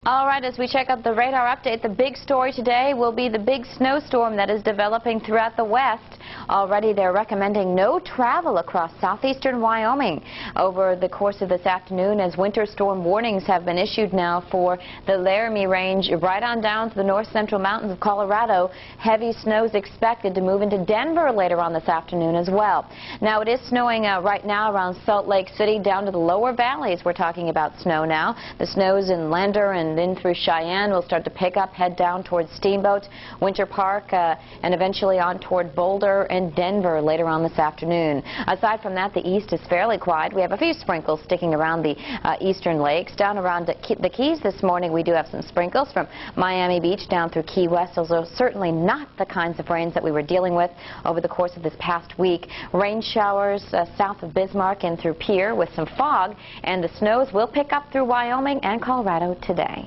All right, as we check out the radar update, the big story today will be the big snowstorm that is developing throughout the west. Already they're recommending no travel across southeastern Wyoming over the course of this afternoon, as winter storm warnings have been issued now for the Laramie Range right on down to the north central mountains of Colorado. Heavy snow is expected to move into Denver later on this afternoon as well. Now, it is snowing right now around Salt Lake City down to the lower valleys. We're talking about snow now. The snows in Lander and in through Cheyenne will start to pick up, head down towards Steamboat, Winter Park, and eventually on toward Boulder and Denver later on this afternoon. Aside from that, the east is fairly quiet. We have a few sprinkles sticking around the eastern lakes. Down around the Keys this morning, we do have some sprinkles from Miami Beach down through Key West. Those are certainly not the kinds of rains that we were dealing with over the course of this past week. Rain showers south of Bismarck and through Pierre with some fog, and the snows will pick up through Wyoming and Colorado today.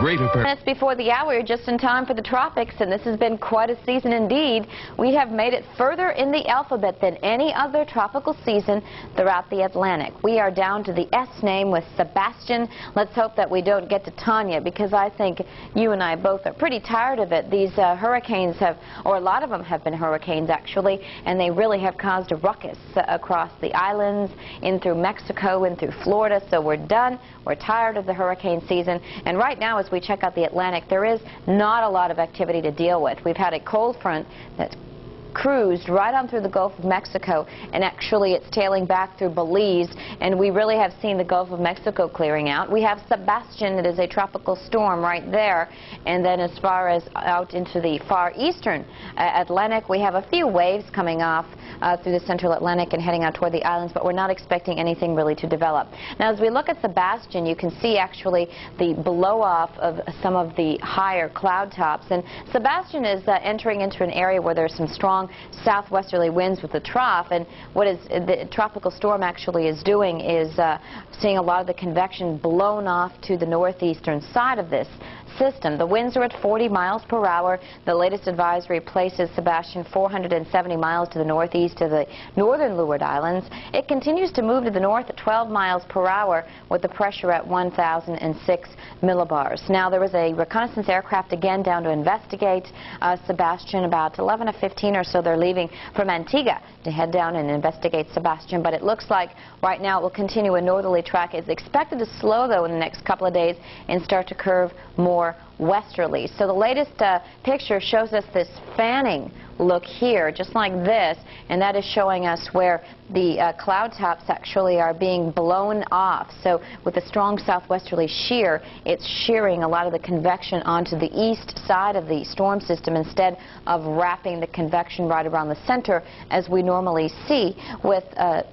Minutes before the hour, just in time for the tropics, and this has been quite a season indeed. We have made it further in the alphabet than any other tropical season throughout the Atlantic. We are down to the S name with Sebastian. Let's hope that we don't get to Tanya, because I think you and I both are pretty tired of it. These hurricanes have, or a lot of them have been hurricanes actually, and they really have caused a ruckus across the islands, in through Mexico, in through Florida. So we're done. We're tired of the hurricane season, and right now, as we check out the Atlantic, there is not a lot of activity to deal with. We've had a cold front that's cruised right on through the Gulf of Mexico, and actually it's tailing back through Belize, and we really have seen the Gulf of Mexico clearing out. We have Sebastian. It is a tropical storm right there, and then as far as out into the far eastern Atlantic, we have a few waves coming off through the central Atlantic and heading out toward the islands, but we're not expecting anything really to develop. Now, as we look at Sebastian, you can see actually the blow-off of some of the higher cloud tops, and Sebastian is entering into an area where there's some strong southwesterly winds with the trough, and what is the tropical storm actually is doing is seeing a lot of the convection blown off to the northeastern side of this system. The winds are at 40 miles per hour. The latest advisory places Sebastian 470 miles to the northeast of the northern Leeward Islands. It continues to move to the north at 12 miles per hour with the pressure at 1,006 millibars. Now, there was a reconnaissance aircraft again down to investigate Sebastian. About 11 to 15 or so, they're leaving from Antigua to head down and investigate Sebastian, but it looks like right now it will continue a northerly track. It's expected to slow, though, in the next couple of days and start to curve more westerly. So the latest picture shows us this fanning look here, just like this, and that is showing us where the cloud tops actually are being blown off. So with a strong southwesterly shear, it's shearing a lot of the convection onto the east side of the storm system instead of wrapping the convection right around the center as we normally see with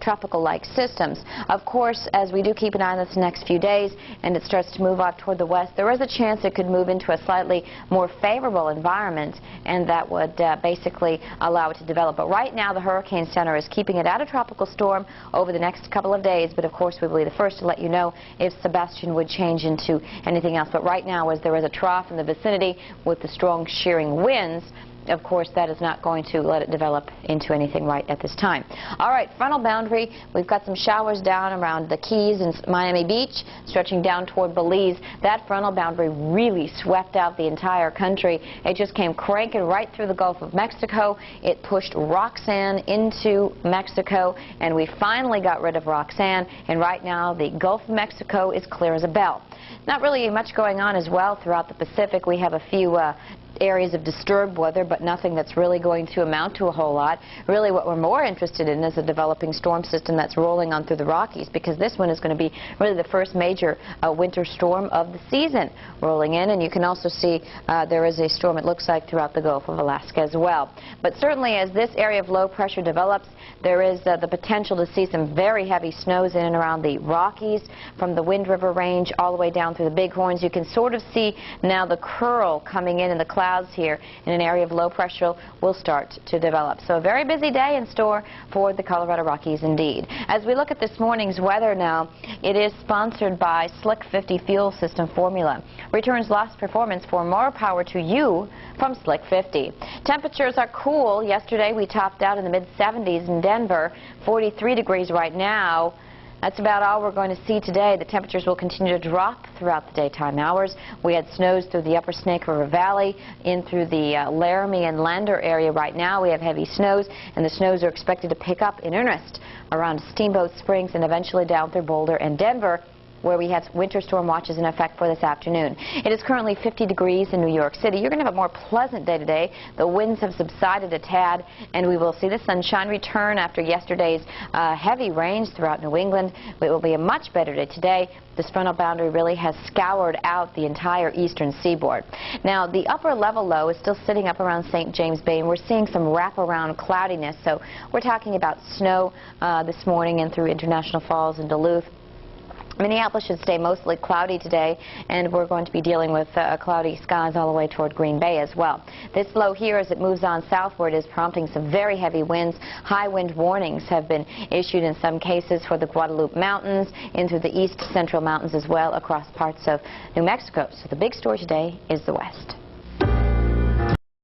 tropical-like systems. Of course, as we do keep an eye on this next few days and it starts to move off toward the west, there is a chance it could move into a slightly more favorable environment, and that would basically allow it to develop. But right now, the Hurricane Center is keeping it out of tropical storm over the next couple of days, but of course we will be the first to let you know if Sebastian would change into anything else. But right now, as there is a trough in the vicinity with the strong shearing winds, of course, that is not going to let it develop into anything right at this time. All right, frontal boundary. We've got some showers down around the Keys and Miami Beach, stretching down toward Belize. That frontal boundary really swept out the entire country. It just came cranking right through the Gulf of Mexico. It pushed Roxanne into Mexico, and we finally got rid of Roxanne, and right now the Gulf of Mexico is clear as a bell. Not really much going on as well throughout the Pacific. We have a few areas of disturbed weather, but nothing that's really going to amount to a whole lot. Really, what we're more interested in is a developing storm system that's rolling on through the Rockies, because this one is going to be really the first major winter storm of the season rolling in, and you can also see there is a storm, it looks like, throughout the Gulf of Alaska as well. But certainly, as this area of low pressure develops, there is the potential to see some very heavy snows in and around the Rockies, from the Wind River Range all the way down through the Bighorns. You can sort of see now the curl coming in the clouds here, in an area of low pressure will start to develop. So a very busy day in store for the Colorado Rockies indeed. As we look at this morning's weather now, it is sponsored by Slick 50 Fuel System Formula. Returns lost performance for more power to you from Slick 50. Temperatures are cool. Yesterday we topped out in the mid-70s in Denver, 43 degrees right now. That's about all we're going to see today. The temperatures will continue to drop throughout the daytime hours. We had snows through the upper Snake River Valley, in through the Laramie and Lander area right now. We have heavy snows, and the snows are expected to pick up in earnest around Steamboat Springs and eventually down through Boulder and Denver, where we have winter storm watches in effect for this afternoon. It is currently 50 degrees in New York City. You're going to have a more pleasant day today. The winds have subsided a tad, and we will see the sunshine return after yesterday's heavy rains throughout New England. It will be a much better day today. This frontal boundary really has scoured out the entire eastern seaboard. Now, the upper level low is still sitting up around St. James Bay, and we're seeing some wraparound cloudiness. So we're talking about snow this morning and through International Falls and Duluth. Minneapolis should stay mostly cloudy today, and we're going to be dealing with cloudy skies all the way toward Green Bay as well. This low here, as it moves on southward, is prompting some very heavy winds. High wind warnings have been issued in some cases for the Guadalupe Mountains, into the east central mountains as well, across parts of New Mexico. So the big story today is the west.